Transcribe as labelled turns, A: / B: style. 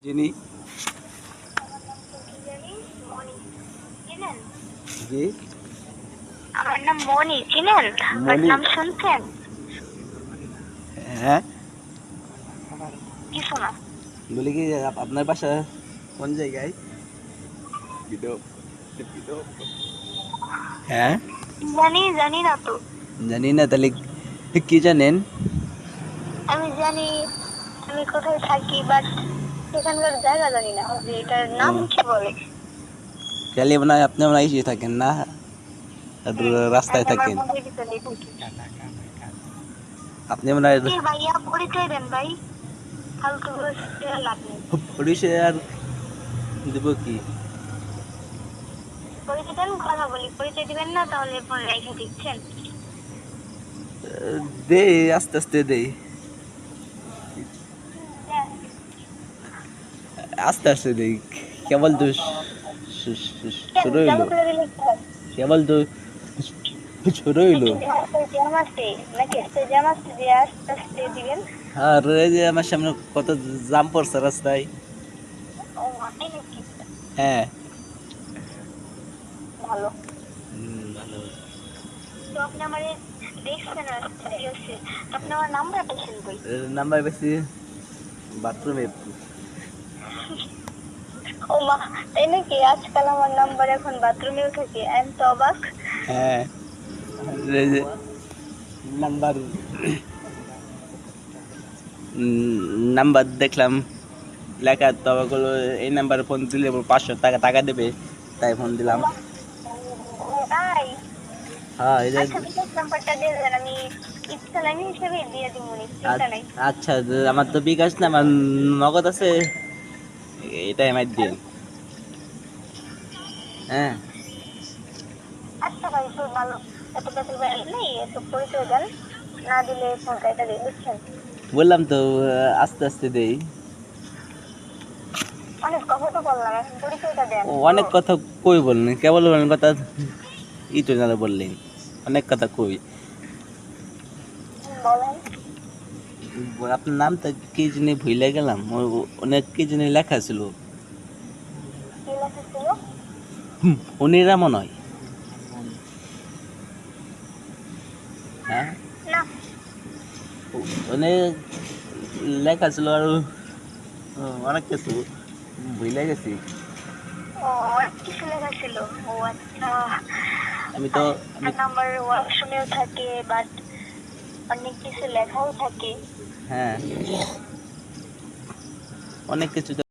A: যিনি
B: আমার নাম তো কি জানি মনি চিনেন?
A: জি
B: আমার নাম মনি চিনেন? বাট
A: মনি
B: নাম শুনছেন?
A: হ্যাঁ
B: কিছু না।
A: বলি কি আপনার বাসা কোন জায়গায় হ্যাঁ
B: জানি না তো।
A: জানি না তাহলে কি জানেন?
B: আমি জানি আমি কোথায় থাকি, বাট সেখানকার জায়গা জানি না যে এটার নাম কি বলে।
A: তাহলে মনে হয় আপনি মনে হয় ইসে থাকেন না, রাস্তায়
B: আমি আমার
A: থাকেন
B: মনের ভিতরেই থাকি।
A: আপনি মনে হয়
B: কি ভাইয়া, পরিচয় দেন ভাই, ফালতু করে লাভ নেই।
A: পুলিশে আর দিব কি?
B: পরিচয় দেন, কথা বলি। পরিচয় দিবেন না তাহলে ফোন রেখে দিচ্ছেন।
A: দেই আস্তে আস্তে দেই,
B: দেন।
A: আস্তে আস্তে দেই, কেবল তো
B: কেন
A: শুরু হইলো,
B: চালু করে দিলে কি হয়?
A: কেবল তো শুরু হইলো।
B: রাস্তায় জ্যাম আছে নাকি? রাস্তায় জ্যাম আছে যে আস্তে আস্তে দিবেন?
A: আর এই যে আমার সামনে কত জাম পড়ছে রাস্তায়।
B: ও তাই নাকি?
A: হ্যাঁ
B: ভালো।
A: ভালো।
B: তো আপনি আমার দেখছেন রাস্তায় এসে, তো আপনি আমার নাম্বার পেয়েছেন কই?
A: নাম্বার বেশি বাথরুমে।
B: ও মা, তাই নাকি? আজকাল আমার নাম্বার এখন বাথরুমেও থাকে। আই এম তো অবাক।
A: হ্যাঁ এই যে নাম্বার নাম্বার দেখলাম লেখা, তবে বললো এই নাম্বারে ফোন দিলে 500 টাকা টাকা দেবে, তাই ফোন
B: ও
A: দিলাম।
B: মা, তাই?
A: হ্যাঁ এই যে
B: আচ্ছা, বিকাশ নাম্বারটা দিয়ে দেন, আমি ইচ্ছালানি হিসেবে দিয়ে দিব, চিন্তা নাই।
A: আচ্ছা আমার তো বিকাশ না, আমার নগদ আছে, এটাই আমার দিন। হ্যাঁ
B: আচ্ছা ভাই, খুব ভালো। এত বেতন নেই, এত পরিচয় দেন, না দিলে ফোন কাটা দিয়ে বুঝছেন।
A: বললাম তো আস্তে আস্তে দেই।
B: অনেক কথা তো বললাম, এখন পরিচয়টা দেন তো।
A: অনেক কথা কই বললেন, কেবল বললেন কথা ই তো না বললেন, অনেক কথা কই।
B: বলেন।
A: আপনার নামটা কি জানি ভুলে গেলাম, অনেক কি জানি লেখা ছিল,
B: কি লেখা ছিল?
A: ফণিরা মনে হয়। হ্যাঁ
B: না।
A: অনেক লেখা ছিল আর অনেক কিছু ভুলে গেছি।
B: ও, অনেক কিছু লেখা ছিল। ও আচ্ছা।
A: আমি তো আমি
B: নাম্বার ওয়াশরুমেও থাকে, বাট অনেক কিছু লেখাও থাকে।
A: হ্যাঁ অনেক কিছু